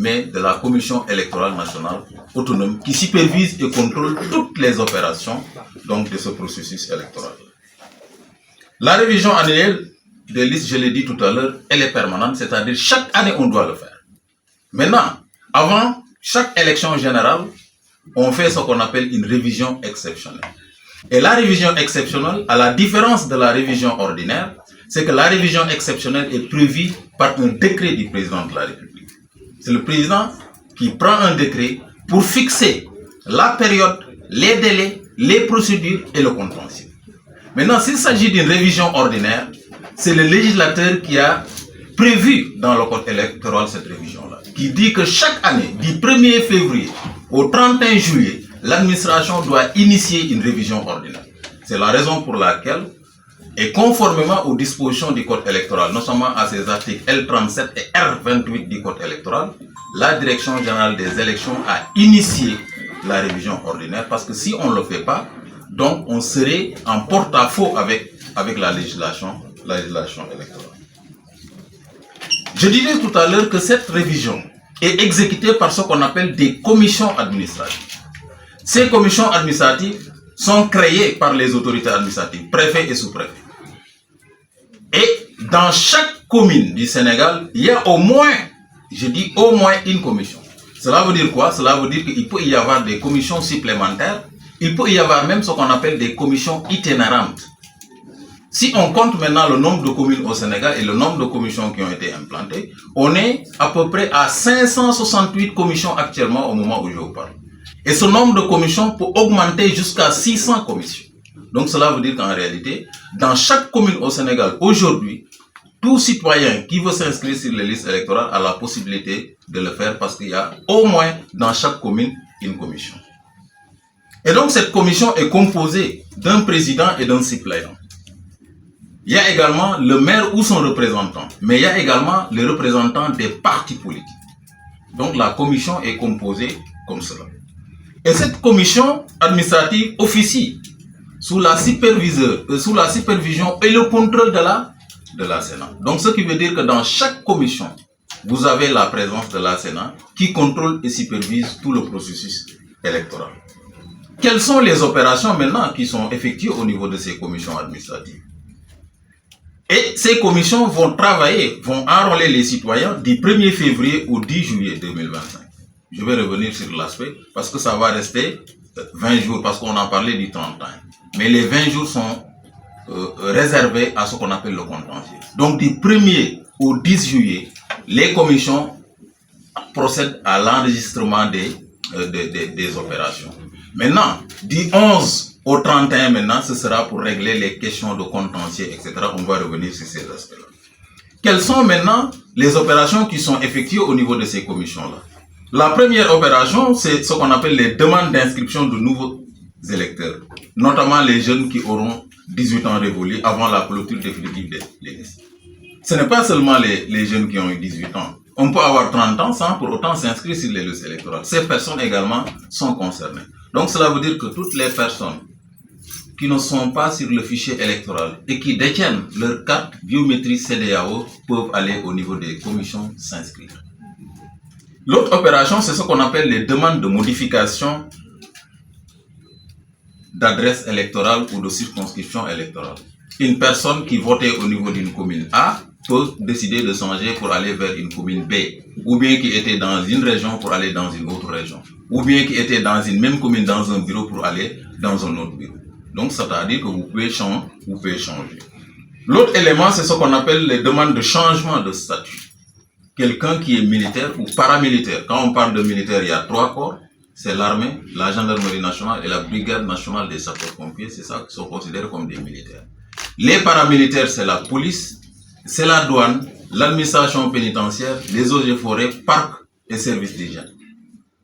mais de la Commission électorale nationale autonome qui supervise et contrôle toutes les opérations donc, de ce processus électoral. La révision annuelle des listes, je l'ai dit tout à l'heure, elle est permanente, c'est-à-dire chaque année on doit le faire. Maintenant, avant chaque élection générale, on fait ce qu'on appelle une révision exceptionnelle. Et la révision exceptionnelle, à la différence de la révision ordinaire, c'est que la révision exceptionnelle est prévue par un décret du président de la République. C'est le président qui prend un décret pour fixer la période, les délais, les procédures et le contentieux. Maintenant, s'il s'agit d'une révision ordinaire, c'est le législateur qui a prévu dans le code électoral cette révision-là, qui dit que chaque année, du 1er février au 31 juillet, l'administration doit initier une révision ordinaire. C'est la raison pour laquelle, et conformément aux dispositions du code électoral, notamment à ces articles L37 et R28 du code électoral, la direction générale des élections a initié la révision ordinaire, parce que si on ne le fait pas, donc on serait en porte-à-faux avec la législation électorale. Je disais tout à l'heure que cette révision est exécutée par ce qu'on appelle des commissions administratives. Ces commissions administratives sont créées par les autorités administratives, préfets et sous-préfets. Et dans chaque commune du Sénégal, il y a au moins, je dis au moins une commission. Cela veut dire quoi? Cela veut dire qu'il peut y avoir des commissions supplémentaires. Il peut y avoir même ce qu'on appelle des commissions itinérantes. Si on compte maintenant le nombre de communes au Sénégal et le nombre de commissions qui ont été implantées, on est à peu près à 568 commissions actuellement au moment où je vous parle. Et ce nombre de commissions peut augmenter jusqu'à 600 commissions. Donc cela veut dire qu'en réalité, dans chaque commune au Sénégal, aujourd'hui, tout citoyen qui veut s'inscrire sur les listes électorales a la possibilité de le faire parce qu'il y a au moins dans chaque commune une commission. Et donc cette commission est composée d'un président et d'un suppléant. Il y a également le maire ou son représentant, mais il y a également les représentants des partis politiques. Donc la commission est composée comme cela. Et cette commission administrative officie sous la supervision et le contrôle de la Sénat. Donc ce qui veut dire que dans chaque commission, vous avez la présence de la Sénat qui contrôle et supervise tout le processus électoral. Quelles sont les opérations maintenant qui sont effectuées au niveau de ces commissions administratives? Et ces commissions vont travailler, vont enrôler les citoyens du 1er février au 10 juillet 2025. Je vais revenir sur l'aspect parce que ça va rester 20 jours parce qu'on en parlait du 31. Mais les 20 jours sont réservés à ce qu'on appelle le contentieux. Donc du 1er au 10 juillet, les commissions procèdent à l'enregistrement des opérations. Maintenant, du 11 au 31 maintenant, ce sera pour régler les questions de contentieux, etc. On va revenir sur ces aspects-là. Quelles sont maintenant les opérations qui sont effectuées au niveau de ces commissions-là? La première opération, c'est ce qu'on appelle les demandes d'inscription de nouveaux électeurs, notamment les jeunes qui auront 18 ans révolus avant la clôture définitive des listes. Ce n'est pas seulement les jeunes qui ont eu 18 ans. On peut avoir 30 ans sans pour autant s'inscrire sur les listes électorales. Ces personnes également sont concernées. Donc cela veut dire que toutes les personnes qui ne sont pas sur le fichier électoral et qui détiennent leur carte biométrique CEDEAO peuvent aller au niveau des commissions s'inscrire. L'autre opération, c'est ce qu'on appelle les demandes de modification d'adresse électorale ou de circonscription électorale. Une personne qui votait au niveau d'une commune A peut décider de changer pour aller vers une commune B, ou bien qui était dans une région pour aller dans une autre région, ou bien qui était dans une même commune dans un bureau pour aller dans un autre bureau. Donc, c'est-à-dire que vous pouvez changer. L'autre élément, c'est ce qu'on appelle les demandes de changement de statut. Quelqu'un qui est militaire ou paramilitaire. Quand on parle de militaire, il y a 3 corps. C'est l'armée, la gendarmerie nationale et la brigade nationale des sapeurs-pompiers. C'est ça qui sont considérés comme des militaires. Les paramilitaires, c'est la police, c'est la douane, l'administration pénitentiaire, les eaux et forêts, parcs et services d'hygiène.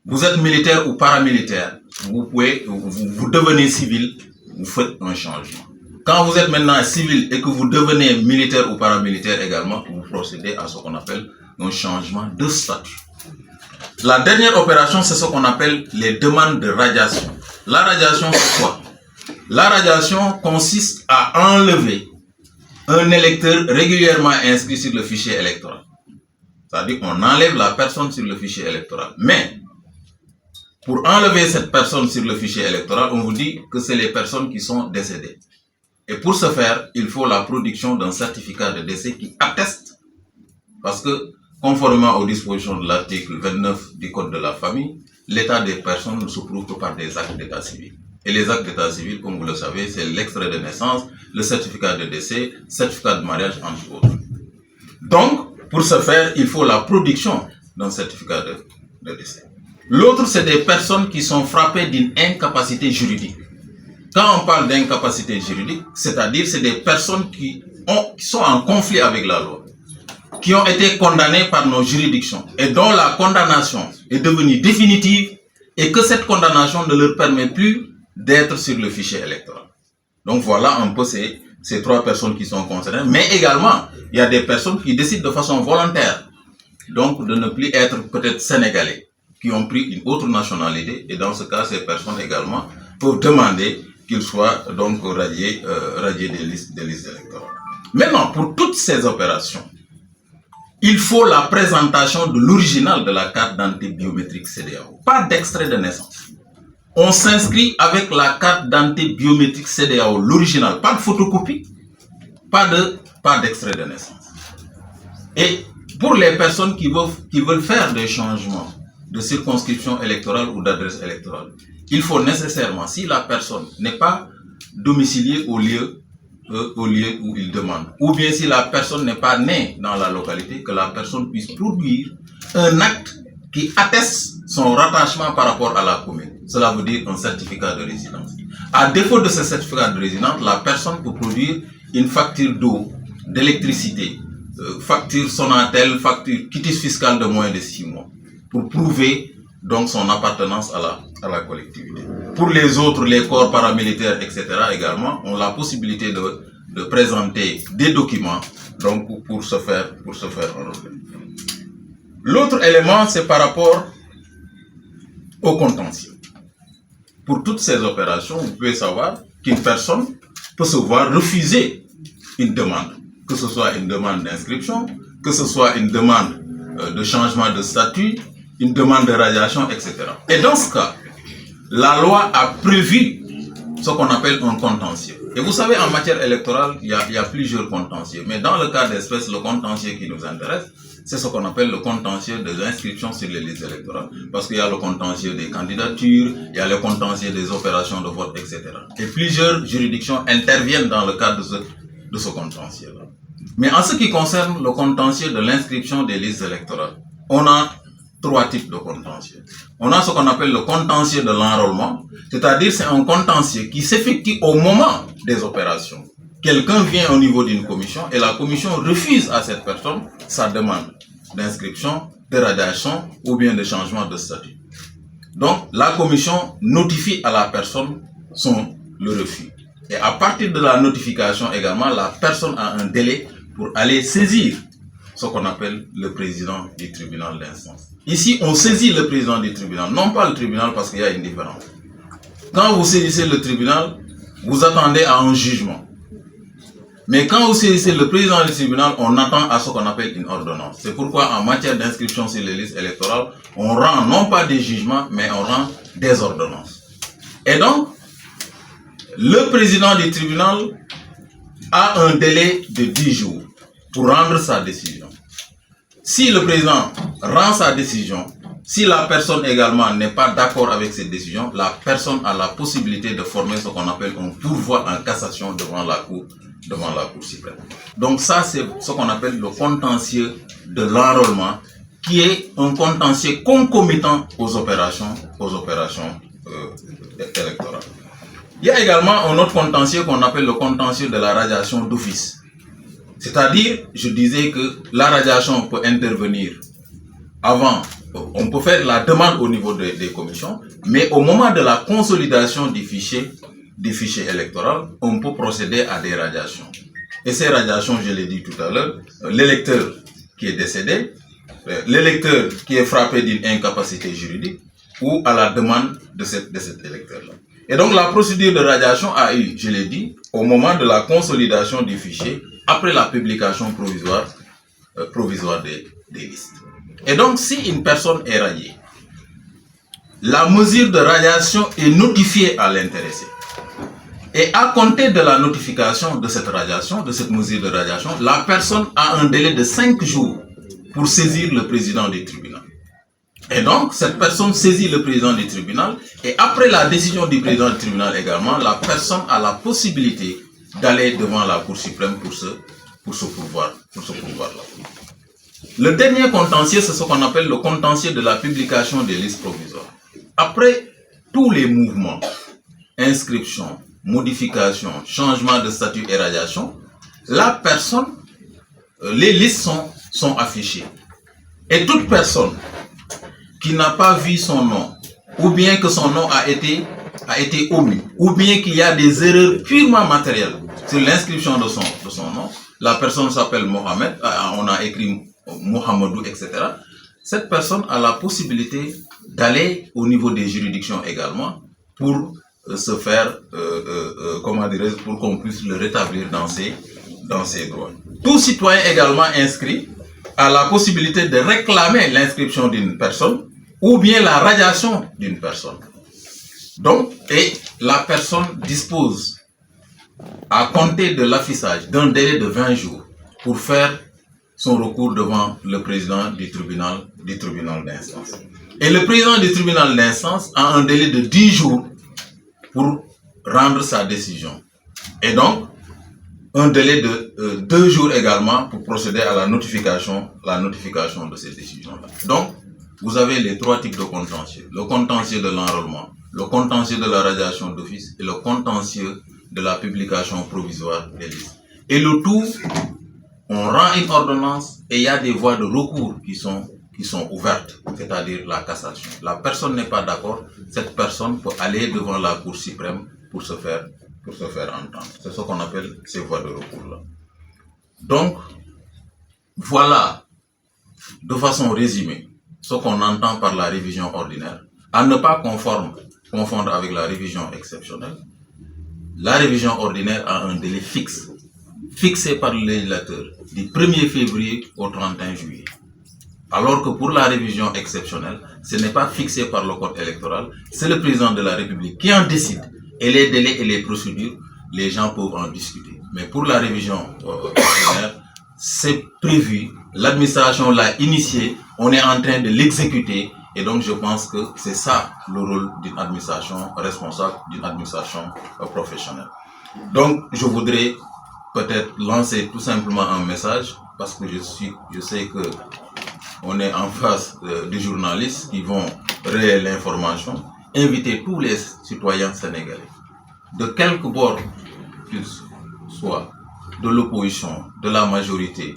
Vous êtes militaire ou paramilitaire, vous devenez civil, vous faites un changement. Quand vous êtes maintenant civil et que vous devenez militaire ou paramilitaire également, vous procédez à ce qu'on appelle un changement de statut. La dernière opération, c'est ce qu'on appelle les demandes de radiation. La radiation, c'est quoi? La radiation consiste à enlever un électeur régulièrement inscrit sur le fichier électoral. C'est-à-dire qu'on enlève la personne sur le fichier électoral. Mais, pour enlever cette personne sur le fichier électoral, on vous dit que c'est les personnes qui sont décédées. Et pour ce faire, il faut la production d'un certificat de décès qui atteste, parce que, conformément aux dispositions de l'article 29 du Code de la famille, l'état des personnes ne se prouve que par des actes d'état civil. Et les actes d'état civil, comme vous le savez, c'est l'extrait de naissance, le certificat de décès, certificat de mariage, entre autres. Donc, pour ce faire, il faut la production d'un certificat de décès. L'autre, c'est des personnes qui sont frappées d'une incapacité juridique. Quand on parle d'incapacité juridique, c'est-à-dire c'est des personnes qui sont en conflit avec la loi, qui ont été condamnées par nos juridictions et dont la condamnation est devenue définitive et que cette condamnation ne leur permet plus d'être sur le fichier électoral. Donc voilà un peu ces trois personnes qui sont concernées. Mais également, il y a des personnes qui décident de façon volontaire, donc de ne plus être peut-être sénégalais, qui ont pris une autre nationalité. Et dans ce cas, ces personnes également peuvent demander qu'ils soient donc radiés des listes électorales. Maintenant, pour toutes ces opérations, il faut la présentation de l'original de la carte d'identité biométrique CEDEAO, pas d'extrait de naissance. On s'inscrit avec la carte d'identité biométrique CEDEAO, l'original, pas de photocopie, pas d'extrait de naissance. Et pour les personnes qui veulent faire des changements de circonscription électorale ou d'adresse électorale, il faut nécessairement, si la personne n'est pas domiciliée au lieu où il demande, ou bien si la personne n'est pas née dans la localité, que la personne puisse produire un acte qui atteste son rattachement par rapport à la commune. Cela veut dire un certificat de résidence. À défaut de ce certificat de résidence, la personne peut produire une facture d'eau, d'électricité, facture Sonatel, facture quitus fiscal de moins de 6 mois, pour prouver donc son appartenance à la collectivité. Pour les autres, les corps paramilitaires, etc. également, ont la possibilité de présenter des documents donc pour se faire honorer. L'autre élément, c'est par rapport au contentieux. Pour toutes ces opérations, vous pouvez savoir qu'une personne peut se voir refuser une demande, que ce soit une demande d'inscription, que ce soit une demande de changement de statut, une demande de radiation, etc. Et dans ce cas, la loi a prévu ce qu'on appelle un contentieux. Et vous savez, en matière électorale, il y a plusieurs contentieux. Mais dans le cas d'espèce, le contentieux qui nous intéresse, c'est ce qu'on appelle le contentieux des inscriptions sur les listes électorales. Parce qu'il y a le contentieux des candidatures, il y a le contentieux des opérations de vote, etc. Et plusieurs juridictions interviennent dans le cadre de ce contentieux-là. Mais en ce qui concerne le contentieux de l'inscription des listes électorales, on a 3 types de contentieux. On a ce qu'on appelle le contentieux de l'enrôlement, c'est-à-dire c'est un contentieux qui s'effectue au moment des opérations. Quelqu'un vient au niveau d'une commission et la commission refuse à cette personne sa demande d'inscription, de radiation ou bien de changement de statut. Donc la commission notifie à la personne le refus. Et à partir de la notification également, la personne a un délai pour aller saisir ce qu'on appelle le président du tribunal d'instance. Ici, on saisit le président du tribunal, non pas le tribunal parce qu'il y a une différence. Quand vous saisissez le tribunal, vous attendez à un jugement. Mais quand vous saisissez le président du tribunal, on attend à ce qu'on appelle une ordonnance. C'est pourquoi en matière d'inscription sur les listes électorales, on rend non pas des jugements, mais on rend des ordonnances. Et donc, le président du tribunal a un délai de 10 jours pour rendre sa décision. Si le président rend sa décision, si la personne également n'est pas d'accord avec cette décision, la personne a la possibilité de former ce qu'on appelle un pourvoi en cassation devant la Cour suprême. Donc ça, c'est ce qu'on appelle le contentieux de l'enrôlement, qui est un contentieux concomitant aux opérations électorales. Il y a également un autre contentieux qu'on appelle le contentieux de la radiation d'office. C'est-à-dire, je disais que la radiation peut intervenir avant, on peut faire la demande au niveau des commissions, mais au moment de la consolidation des fichiers électoraux, on peut procéder à des radiations. Et ces radiations, je l'ai dit tout à l'heure, l'électeur qui est décédé, l'électeur qui est frappé d'une incapacité juridique, ou à la demande de cet électeur-là. Et donc la procédure de radiation a eu, je l'ai dit, au moment de la consolidation du fichier, après la publication provisoire des listes. Et donc, si une personne est radiée, la mesure de radiation est notifiée à l'intéressé. Et à compter de la notification de cette radiation, de cette mesure de radiation, la personne a un délai de 5 jours pour saisir le président du tribunal. Et donc, cette personne saisit le président du tribunal et après la décision du président du tribunal également, la personne a la possibilité d'aller devant la Cour suprême pour ce pouvoir-là. Le dernier contentieux, c'est ce qu'on appelle le contentieux de la publication des listes provisoires. Après tous les mouvements, inscription, modification, changement de statut et radiation, la personne, les listes sont affichées. Et toute personne qui n'a pas vu son nom, ou bien que son nom a été omis, ou bien qu'il y a des erreurs purement matérielles sur l'inscription de son nom, la personne s'appelle Mohamed, on a écrit Mohamedou, etc. Cette personne a la possibilité d'aller au niveau des juridictions également pour se faire, pour qu'on puisse le rétablir dans ses droits. Tout citoyen également inscrit a la possibilité de réclamer l'inscription d'une personne ou bien la radiation d'une personne. Donc, et la personne dispose, à compter de l'affichage, d'un délai de 20 jours pour faire son recours devant le président du tribunal d'instance. Et le président du tribunal d'instance a un délai de 10 jours pour rendre sa décision. Et donc, un délai de 2 jours également pour procéder à la notification de ces décisions-là. Donc, vous avez les 3 types de contentieux. Le contentieux de l'enrôlement, le contentieux de la radiation d'office et le contentieux de la publication provisoire des listes. Et le tout, on rend une ordonnance et il y a des voies de recours qui sont ouvertes, c'est-à-dire la cassation. La personne n'est pas d'accord, cette personne peut aller devant la Cour suprême pour se faire entendre. C'est ce qu'on appelle ces voies de recours-là. Donc, voilà, de façon résumée, ce qu'on entend par la révision ordinaire, à ne pas confondre avec la révision exceptionnelle. La révision ordinaire a un délai fixe, fixé par le législateur, du 1er février au 31 juillet. Alors que pour la révision exceptionnelle, ce n'est pas fixé par le code électoral, c'est le président de la République qui en décide. Et les délais et les procédures, les gens peuvent en discuter. Mais pour la révision ordinaire, c'est prévu, l'administration l'a initié, on est en train de l'exécuter. Et donc, je pense que c'est ça le rôle d'une administration responsable, d'une administration professionnelle. Donc, je voudrais peut-être lancer tout simplement un message, parce que je sais que on est en face des journalistes qui vont relayer l'information, inviter tous les citoyens sénégalais, de quelque bord qu'ils soient, de l'opposition, de la majorité,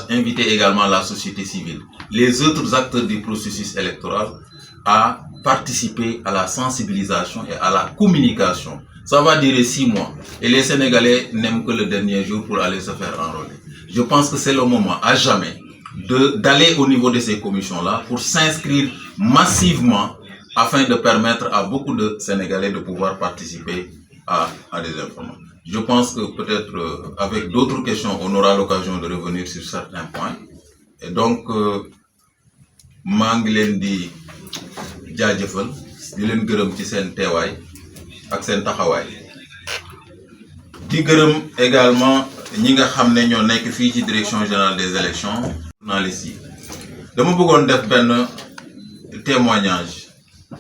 inviter également la société civile, les autres acteurs du processus électoral à participer à la sensibilisation et à la communication. Ça va durer 6 mois et les Sénégalais n'aiment que le dernier jour pour aller se faire enrôler. Je pense que c'est le moment à jamais d'aller au niveau de ces commissions-là pour s'inscrire massivement afin de permettre à beaucoup de Sénégalais de pouvoir participer à des informations. Je pense que peut-être avec d'autres questions, on aura l'occasion de revenir sur certains points. Et donc, maa ngi leen di jaajëfal di leen gërëm ci seen teewaay ak seen taxawaay. Di gërëm également ñi nga xam ne ñoo nekk fii ci direction générale des élections, journalistes yi. Dama bëggoon def benn témoignage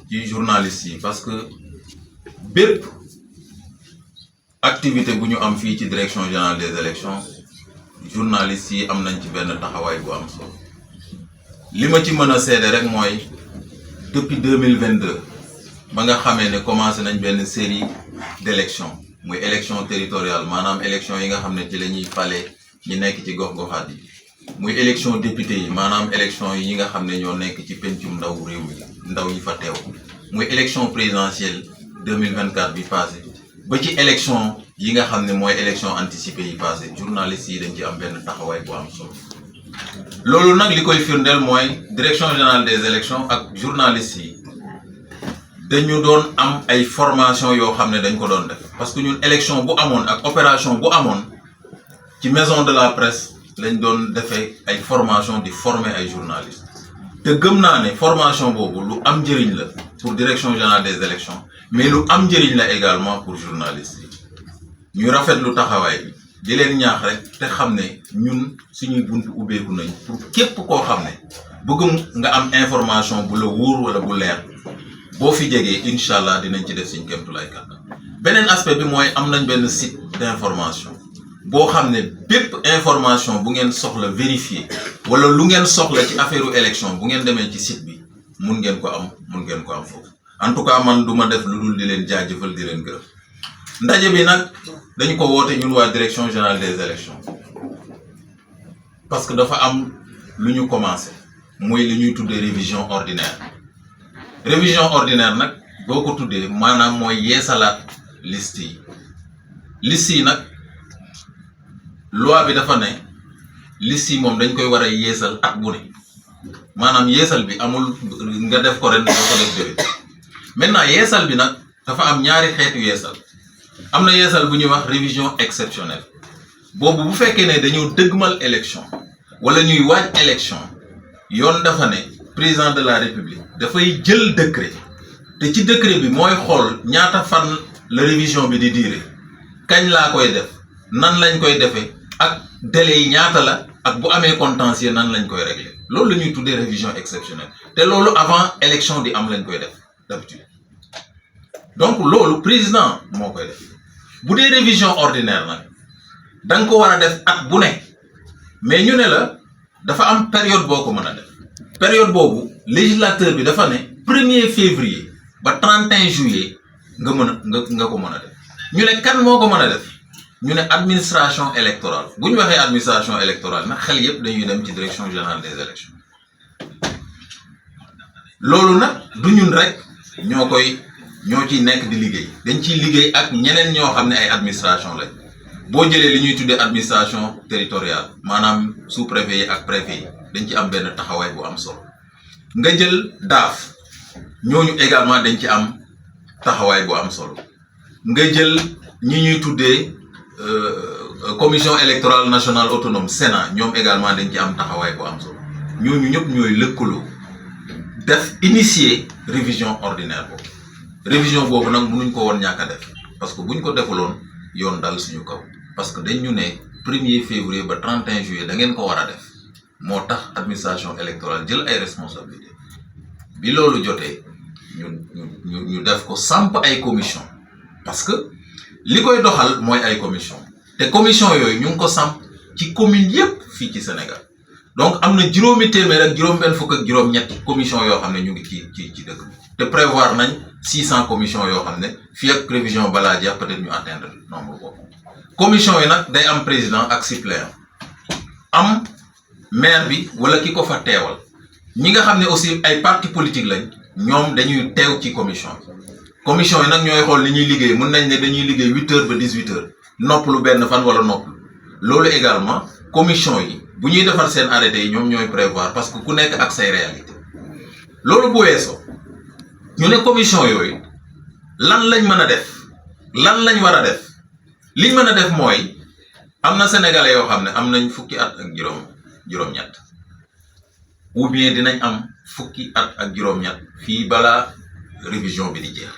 ci journalistes yi parce que bépp activité bu ñu am fii ci direction générale des élections, journalistes yi am nañ ci benn taxawaay bu am solo. Li ma ci mën a seede rek mooy depuis 2022 ba nga xamee ne commencé nañ benn série d'élections muy élection territoriale maanaam élection yi nga xam ne ci la ñuy fale ñi nekk ci gox-goxaat yi muy élection député yi maanaam élection yi nga xam ne ñoo nekk ci pencum ndaw réew mi ndaw yi fa teew muy élection présidentielle 2024 bi passé ba ci élection yi nga xam ne mooy élection anticipée yi passé journalistes yi dañ ci am benn taxawaay bu am solo. Loolu nag li koy firndeel mooy direction générale des élections ak journalistes yi dañu doon am ay formation yoo xam ne dañ ko doon def parce que ñun élection bu amoon ak opération bu amoon ci maison de la presse lañ doon defee ay formation di former ay journalistes te gëm naa ne formation boobu lu am njëriñ la pour direction générale des élections mais lu am njëriñ la également pour journalistes yi ñu rafetlu taxawaay bi di leen ñaax rek te xam ne ñun suñuy buntu ubbeeku nañ pour képp koo xam ne bëgg nga am information bu la wóor wala bu leer boo fi jegee incha allah dinañ ci def suñ kéemtulaay kàttan beneen aspect bi mooy am nañ benn site d'information boo xam ne bépp information bu ngeen soxla vérifier wala lu ngeen soxla ci affaire élection bu ngeen demee ci site bi mun ngeen ko am foofu en tout cas man du ma def lu dul di leen jaajëfal di leen gërëm ndaje bi nag dañu ko woote ñun waa direction générale des élections parce que dafa am lu ñu commencé mooy li ñuy tuddee révision ordinaire nag boo ko tuddee maanaam mooy yeesalaat liste yi nag loi bi dafa ne liste yi moom dañ koy war a yeesal at bu ne maanaam yeesal bi amul nga def ko ren doo ko def déwén maintenant yeesal bi nag dafa am ñaari xeetu yeesal am na yeesal bu ñuy wax révision exceptionnelle boobu bu fekkee ne dañoo dëggmal élection wala ñuy waaj élection yoon dafa ne président de la république dafay jël décret te ci décret bi mooy xool ñaata fan la révision bi di diire kañ laa koy def nan lañ koy defee ak délai yi ñaata la ak bu amee contentieux nan lañ koy régler loolu la ñuy tuddee révision exceptionnelle te loolu avant élection di am lañ koy def d'habitude donc loolu président moo koy def bu dee révision ordinaire nag da nga ko war a def at bu ne mais ñu ne la dafa am période boo ko mën a def période boobu législateur bi dafa ne 1er février ba 31 juillet nga ko mën a def ñu ne kan moo ko mën a def ñu ne administration électorale bu ñu waxee administration électorale nag xel yépp dañuy dem ci direction générale des élections loolu nag du ñun rek ñoo ciy nekk di liggéey dañ ciy liggéey ak ñeneen ñoo xam ne ay administration lañ boo jëlee li ñuy tuddee administration territoriale maanaam sous-préfet yi ak préfet yi dañ ci am benn taxawaay bu am solo nga jël daaf ñooñu également dañ ci am taxawaay bu am solo nga jël ñi ñuy tuddee commission électorale nationale autonome Sénat ñoom également dañ ci am taxawaay bu am solo ñooñu ñëpp ñooy lëkkaloo def initier révision ordinaire boobu révision boobu nag mënuñ ko woon ñàkk a def parce que buñ ko defuloon yoon dal suñu kaw parce que dañ ñu ne 1er février ba 31 juillet da ngeen ko war a def moo tax administration électorale jël ay responsabilités bi loolu jotee ñu def ko samp ay commission parce que li koy doxal mooy ay commission te commission yooyu ñu ngi ko samp ci commune yépp fii ci Sénégal donc am na juróomi téeméer ak juróom-benn fukk ak juróom-ñetti commission yoo xam ne ñu ngi ci dëkk bi te prévoir nañ 600 commission yoo xam ne fii ak prévision balaa jeex peut-être ñu atteindre nombre boobu commission yi nag day am président ak suppléant am maire bi wala ki ko fa teewal ñi nga xam ne aussi ay parti politique lañ ñoom dañuy teew ci commission yi nag ñooy xool li ñuy liggéey mën nañ ne dañuy liggéey 8 heures ba 18 heures noppalu benn fan wala noppalu loolu également commission yi bu ñuy defar seen arrêté yi ñoom ñooy prévoir parce que ku nekk ak say réalité loolu bu weesoo ñu ne commission yooyu lan lañ mën a def lan lañ war a def liñ mën a def mooy am na sénégalais yoo xam ne am nañ fukki at ak juróom-ñett ou bien dinañ am fukki at ak juróom-ñett fii balaa révision bi di jeex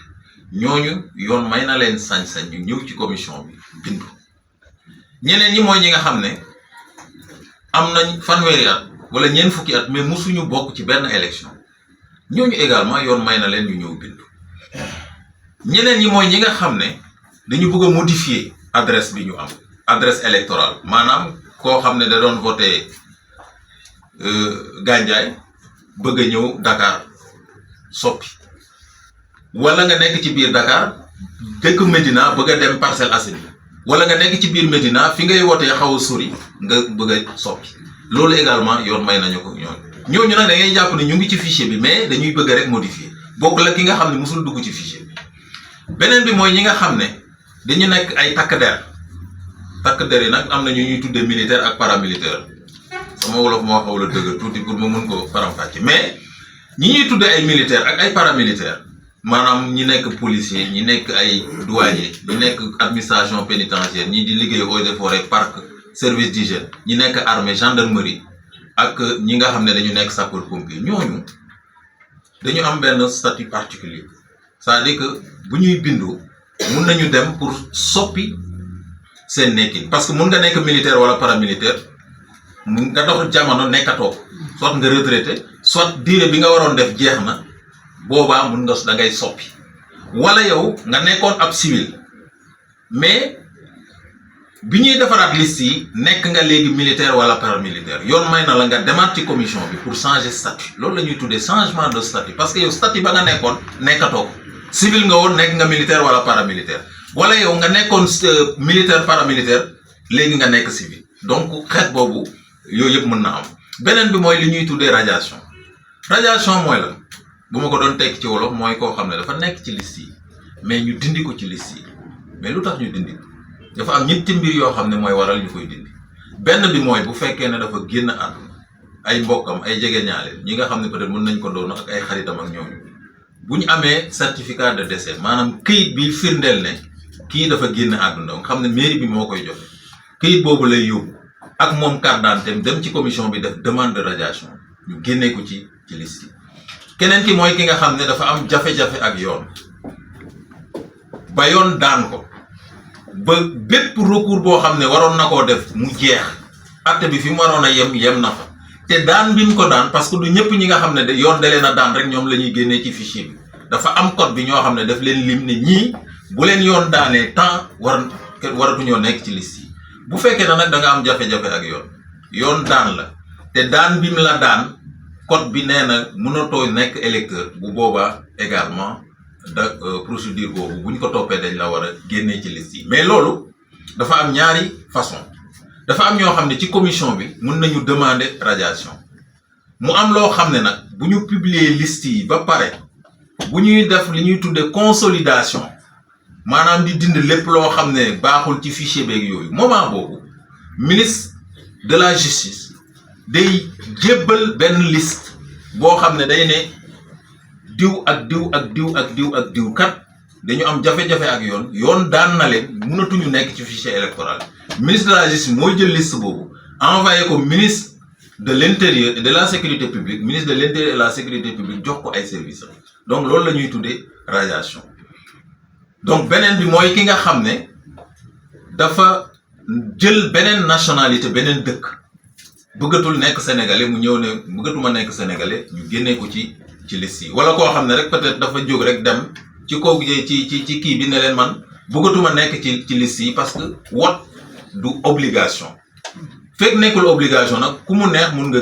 ñooñu yoon may na leen sañ-sañ ñu ñëw ci commission bi bindu ñeneen ñi mooy ñi nga xam ne am nañ fanweeri at wala ñeent fukki at mais musuñu bokk ci benn élection ñooñu également yoon may na leen ñu ñëw bindu ñeneen ñi mooy ñi nga xam ne dañu bëgg a modifier adresse bi ñu am adresse électorale maanaam koo xam ne da doon voté Gandiaye bëgg a ñëw Dakar soppi wala nga nekk ci biir Dakar dëkk Médina bëgg a dem Parcelles Assainies wala nga nekk ci biir Médina fi ngay wotee xaw a sori nga bëgg a soppi loolu également yoon may nañu ko ñooñu nag da ngay jàpp ne ñu ngi ci fichier bi mais dañuy bëgg rek modifier bokk la ki nga xam ne musul dugg ci fichier bi beneen bi mooy ñi nga xam ne dañu nekk ay takk der yi nag am na ñu ñuy tuddee militaire ak paramilitaire sama wolof moo xaw la dëgg tuuti pour ma mun ko faram-fàcce mais ñi ñuy tuddee ay militaire ak ay paramilitaire maanaam ñi nekk policier ñi nekk ay douanier ñi nekk administration pénitentiaire ñi di liggéey eaux et forêts parc service d'hygiène ñi nekk armée gendarmerie ak ñi nga xam ne dañu nekk sapeur pompier ñooñu dañu am benn statut particulier c'est-à-dire que bu ñuy bindu mun nañu dem pour soppi seen nekkin parce que mun nga nekk militaire wala paramilitaire mun nga dox jamono nekkatoo soit nga retraité soit durée bi nga waroon def jeex na boobaa mun nga da ngay soppi wala yow nga nekkoon ab civil mais bi ñuy defaraat liste yi nekk nga léegi militaire wala paramilitaire yoon may na la nga demaat ci commission bi pour changer statut loolu la ñuy tuddee changement de statut parce que yow statut ba nga nekkoon nekkatoo ko civil nga woon nekk nga militaire wala paramilitaire wala yow nga nekkoon militaire paramilitaire léegi nga nekk civil donc xeet boobu yooyu yëpp mën na am beneen bi mooy li ñuy tuddee radiation mooy la bu ma ko doon tekk ci wolof mooy koo xam ne dafa nekk ci liste yi mais ñu dindi ko ci liste yi mais lu tax ñu dindi ko dafa am ñetti mbir yoo xam ne mooy waral ñu koy dindi benn bi mooy bu fekkee ne dafa génn àdduna ay mbokkam ay jegeñaale ñi nga xam ne peut-être mën nañ ko doon ak ay xaritam ak ñooñu bu ñu amee certificat de décès maanaam këyit bi firndeel ne kii dafa génn àdduna nga xam ne mairie bi moo koy joxe këyit boobu lay yóbbu ak moom carte d'identité dem ci commission bi def demande de radiation ñu génnee ko ci liste yi keneen ki mooy ki nga xam ne dafa am jafe-jafe ak yoon ba yoon daan ko ba bépp recours boo xam ne waroon na koo def mu jeex acte bi fi mu waroon a yem na fa te daan bi mu ko daan parce que du ñëpp ñi nga xam ne yoon da leen a daan rek ñoom la ñuy génnee ci fichier bi dafa am code bi ñoo xam ne daf leen lim ne ñii bu leen yoon daanee temps waratuñoo nekk ci liste yi bu fekkee ne nag da nga am jafe-jafe ak yoon daan la te daan bi mu la daan code bi nee na mënatoo nekk électeur bu boobaa également procédure boobu bu ñu ko toppee dañ la war a génnee ci liste yi mais loolu dafa am ñaari façon dafa am ñoo xam ne ci commission bi mun nañu demander radiation mu am loo xam ne nag bu ñu publier liste yi ba pare bu ñuy def li ñuy tuddee consolidation maanaam di dindi lépp loo xam ne baaxul ci fichier beeg yooyu moment boobu ministre de la justice day jébbal benn liste boo xam ne day ne diw ak diw ak diw ak diw ak diw kat dañu am jafe-jafe ak yoon daan na leen mënatuñu nekk ci fichier électoral ministre de la justice mooy jël liste boobu envoyé ko ministre de l'intérieur et de la sécurité publique ministre de l'intérieur et de la sécurité publique jox ko ay services donc loolu la ñuy tuddee radiation donc beneen bi mooy ki nga xam ne dafa jël beneen nationalité beneen dëkk bëggatul nekk sénégalais mu ñëw ne bëggatuma nekk sénégalais ñu génnee ko ci liste yi wala koo xam ne rek peut-être dafa jóg rek dem ci kooku ci kii bi ne leen man bëggatuma nekk ci liste yi parce que vote du obligation fekk nekkul obligation nag ku mu neex mun nga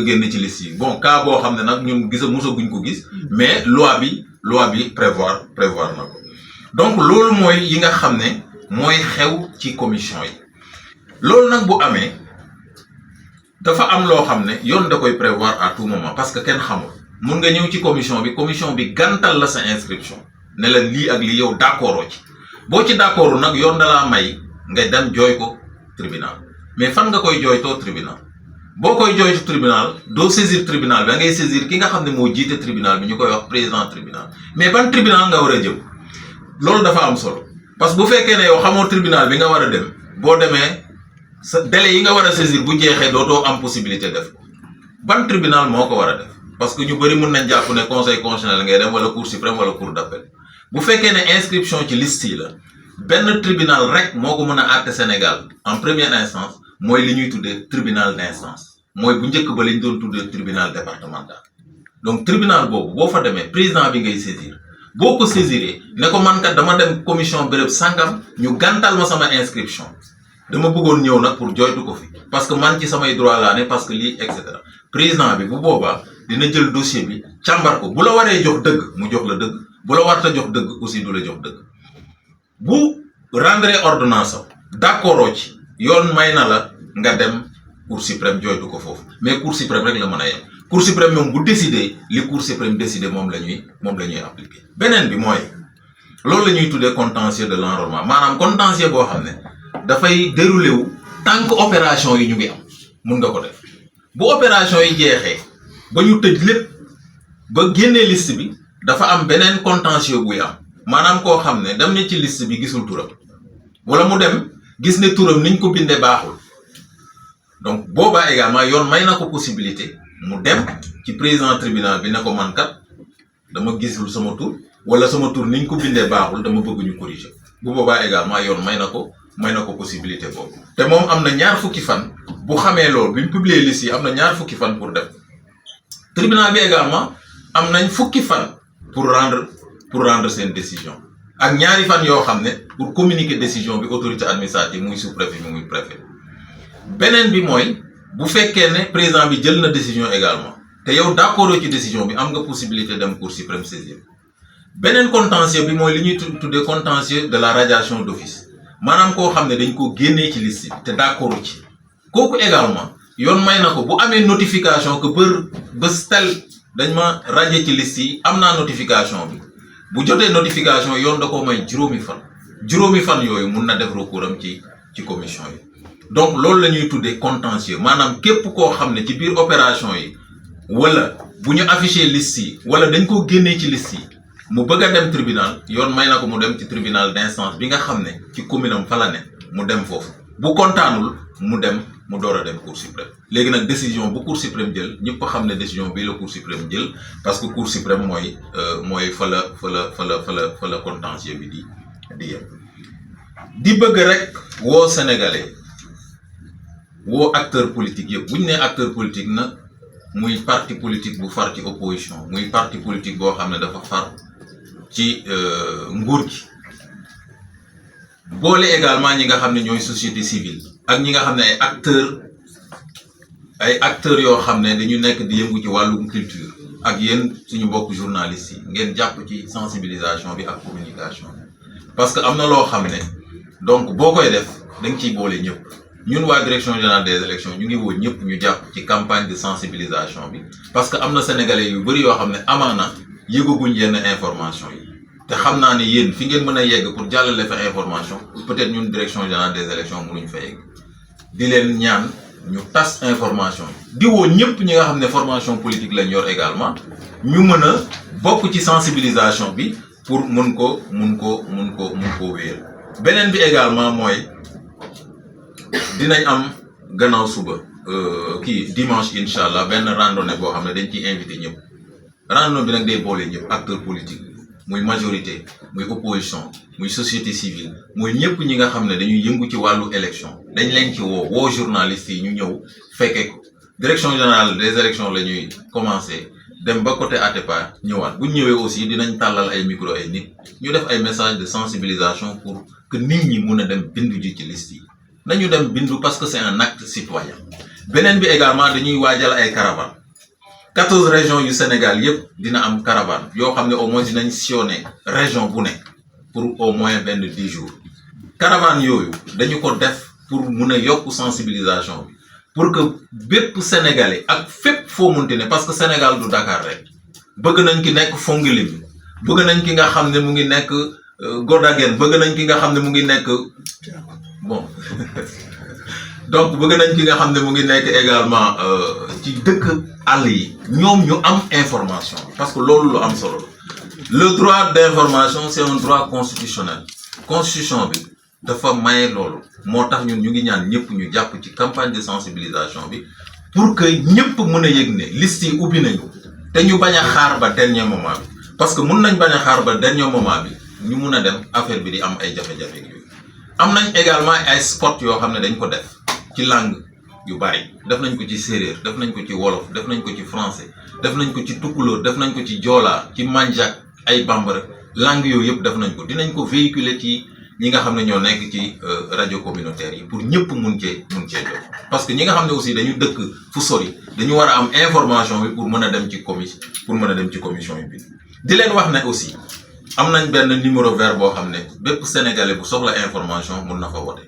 génn ci liste yi bon cas boo xam ne nag ñun mosaguñ ko gis mais loi bi prévoir na ko donc loolu mooy yi nga xam ne mooy xew ci commission yi loolu nag bu amee dafa am loo xam ne yoon da koy prévoir à tout moment parce que kenn xamul mun nga ñëw ci commission bi gantal la sa inscription ne la lii ak lii yow d'accord ci boo ci d'accord nag yoon da laa may nga dem jooy ko tribunal mais fan nga koy jooytoo tribunal boo koy jooytu tribunal doo saisir tribunal bi da ngay saisir ki nga xam ne moo jiite tribunal bi ñu koy wax président tribunal mais ban tribunal nga war a jëm loolu dafa am solo parce que bu fekkee ne yow xamoo tribunal bi nga war a dem boo demee sa délai yi nga war a saisir bu jeexee dootoo am possibilité def ko ban tribunal moo ko war a def parce que ñu bëri mun nañ jàpp ne conseil constitutionnel ngay dem wala cour suprême wala cour d'appel bu fekkee ne inscription ci liste yi la benn tribunal rek moo ko mën a àtte Sénégal en première instance mooy li ñuy tuddee tribunal d'instance mooy bu njëkk ba lañ doon tuddee tribunal départemental donc tribunal boobu boo fa demee président bi ngay saisir boo ko saisiree ne ko man kat dama dem commission béréb sangam ñu gantal ma sama inscription dama bëggoon ñëw nag pour joytu ko fi parce que man ci samay droit laa ne parce que lii et cetera président bi bu boobaa dina jël dossier bi càmbar ko bu la waree jox dëgg mu jox la dëgg bu la warta jox dëgg aussi du la jox dëgg bu rendre ordonnance am d'accord ci yoon may na la nga dem cour suprême joytu ko foofu mais cour suprême rek la mën a yem cour suprême moom bu décider li cour suprême décider moom la ñuy appliquer beneen bi mooy loolu la ñuy tuddee contentieux de l'enrôlement maanaam contentieux boo xam ne dafay déroulé wu tant que opération yi ñu ngi am mun nga ko def bu opération yi jeexee ba ñu tëj lépp ba génnee liste bi dafa am beneen contentieux buy am maanaam koo xam ne dem na ci liste bi gisul turam wala mu dem gis ne turam niñ ko bindee baaxul donc boobaa également yoon may na ko possibilité mu dem ci président tribunal bi ne ko man kat dama gisul sama tur wala sama tur niñ ko bindee baaxul dama bëgg ñu corriger bu boobaa également yoon may na ko possibilité boobu. te moom am na ñaar fukki fan bu xamee loolu bi mu publier liste yi am na ñaar fukki fan pour def tribunal bi également am nañ fukki fan pour rendre seen décision ak ñaari fan yoo xam ne pour communiquer décision bi autorité administrative muy sous-préfet muy préfet. beneen bi mooy bu fekkee ne président bi jël na décision également te yow d'accord ci décision bi am nga possibilité dem cour suprême saisir beneen contentieux bi mooy li ñuy tuddee contentieux de la radiation d'office maanaam koo xam ne dañ ko génnee ci liste bi te d'accord ci kooku également yoon may na ko bu amee notification que bés tel dañ ma radier ci liste yi am naa notification bi bu jotee notification yoon da ko may juróomi fan yooyu mun na def recours am ci commission yi. donc loolu la ñuy tuddee contentieux maanaam képp koo xam ne ci biir opération yi wala bu ñu affiché liste yi wala dañ ko génnee ci liste yi mu bëgg a dem tribunal yoon may na ko mu dem ci tribunal d'instance bi nga xam ne ci commune am fa la ne mu dem foofu bu kontaanul mu door a dem cour suprême. léegi nag décision bu cour suprême jël ñëpp xam ne décision bii la cour suprême jël parce que cour suprême mooy fa la contentieux bi di yem di bëgg rek woo sénégalais. woo acteur politique yëpp bu ñu nee acteur politique na muy parti politique bu far ci opposition muy parti politique boo xam ne dafa far ci nguur gi boole également ñi nga xam ne ñooy société civile ak ñi nga xam ne ay acteurs yoo xam ne dañu nekk di yëngu ci wàllum culture ak yéen suñu mbokk journalistes yi ngeen jàpp ci sensibilisation bi ak communication parce que am na loo xam ne donc boo koy def da nga ciy boole ñëpp. ñun waa direction générale des élections ñu ngi woo ñëpp ñu jàpp ci campagne de sensibilisation bi parce que am na sénégalais yu bëri yoo xam ne amaana yëgaguñ yenn information yi te xam naa ne yéen fi ngeen mën a yegg pour jàllale fa information peut-être ñun direction générale des élections mënuñ fa yegg di leen ñaan ñu tas information yi di woo ñëpp ñi nga xam ne formation politique lañ yor également ñu mën a bokk ci sensibilisation bi pour mun ko wéyal beneen bi également mooy dinañ am gannaaw suba dimanche incha allah benn randonnée boo xam ne dañ ciy invité ñëpp randonnée bi nag day boole ñëpp acteur politique muy majorité muy opposition muy société civile muy ñëpp ñi nga xam ne dañuy yëngu ci wàllu élection dañ leen ci woo journalistes yi ñu ñëw fekkee ko direction générale des élections la ñuy commencé dem ba côté Atepa ñëwaat bu ñu ñëwee aussi dinañ tàllal ay micro ay nit ñu def ay messages de sensibilisation pour que nit ñi mun a dem bindu ji ci liste yi. nañu dem bindu parce que c'est un acte citoyen beneen bi également dañuy waajal ay caravane 14 régions yu Sénégal yëpp dina am caravane yoo xam ne au moins dinañ sillonner région bu nekk pour au moins 10 jours caravane yooyu dañu ko def pour mun a yokk sensibilisation bi pour que bépp sénégalais ak fépp foo munti ne parce que Sénégal du Dakar rek bëgg nañ ki nekk Fongolimbi bëgg nañ ki nga xam ne mu ngi nekk Godagen bëgg nañ ki nga xam ne mu ngi nekk bon donc bëgg nañ ki nga xam ne mu ngi nekk également ci dëkk àll yi ñoom ñu am information parce que loolu lu am solo le droit d'information c'est un droit constitutionnel constitution bi dafa maye loolu moo tax ñun ñu ngi ñaan ñëpp ñu jàpp ci campagne de sensibilisation bi pour que ñëpp mën a yëg ne liste yi ubbi nañu te ñu bañ a xaar ba dernier moment bi parce que mun nañ bañ a xaar ba dernier moment bi ñu mun a dem affaire bi di am ay jafe-jafe yooyu am nañ également ay spot yoo xam ne dañ ko def ci langue yu bari def nañ ko ci séeréer def nañ ko ci wolof def nañ ko ci français def nañ ko ci tukulóor def nañ ko ci joola ci manjak ay bambara langue yooyu yëpp def nañ ko dinañ ko véhiculer ci ñi nga xam ne ñoo nekk ci rajo communautaire yi pour ñëpp mun cee jot parce que ñi nga xam ne aussi dañu dëkk fu sori dañu war a am information bi pour mën a dem ci commission yi bi di leen wax ne aussi am nañ benn numéro vert boo xam ne bépp sénégalais bu soxla information mun na fa wote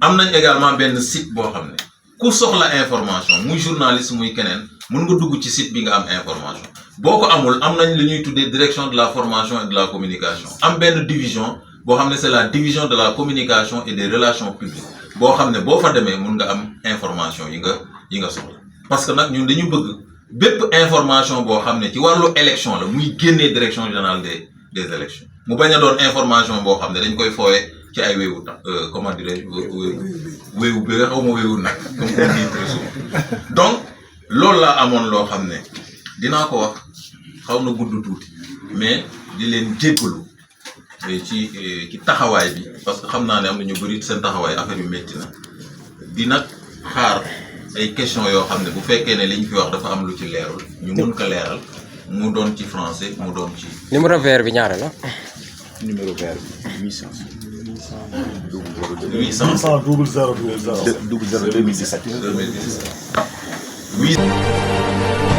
am nañ également benn site boo xam ne ku soxla information muy journaliste muy keneen mun nga dugg ci site bi nga am information boo ko amul am nañ li ñuy tuddee direction de la formation et de la communication am benn division boo xam ne c'est la division de la communication et des relations publiques boo xam ne boo fa demee mun nga am information yi nga soxla parce que nag ñun dañu bëgg bépp information boo xam ne ci wàllu élection la muy génnee direction générale des élections mu bañ a doon information boo xam ne dañ koy fooye ci ay wéewu comment dirais-je wéewu bi nga xaw ma wéewu nag comme on dit très souvent donc loolu laa amoon loo xam ne dinaa ko wax xaw na gudd tuuti mais di leen jéggalu ci taxawaay bi parce que xam naa ne am na ñu bëri seen taxawaay affaire yu métti na di nag xaar ay questions yoo xam ne bu fekkee ne li ñu fi wax dafa am lu ci leerul ñu mën ko leeral mu doon ci français mu doon ci. numéro vert bi ñaare la. numéro vert bi 800. 800 00 2017. 800.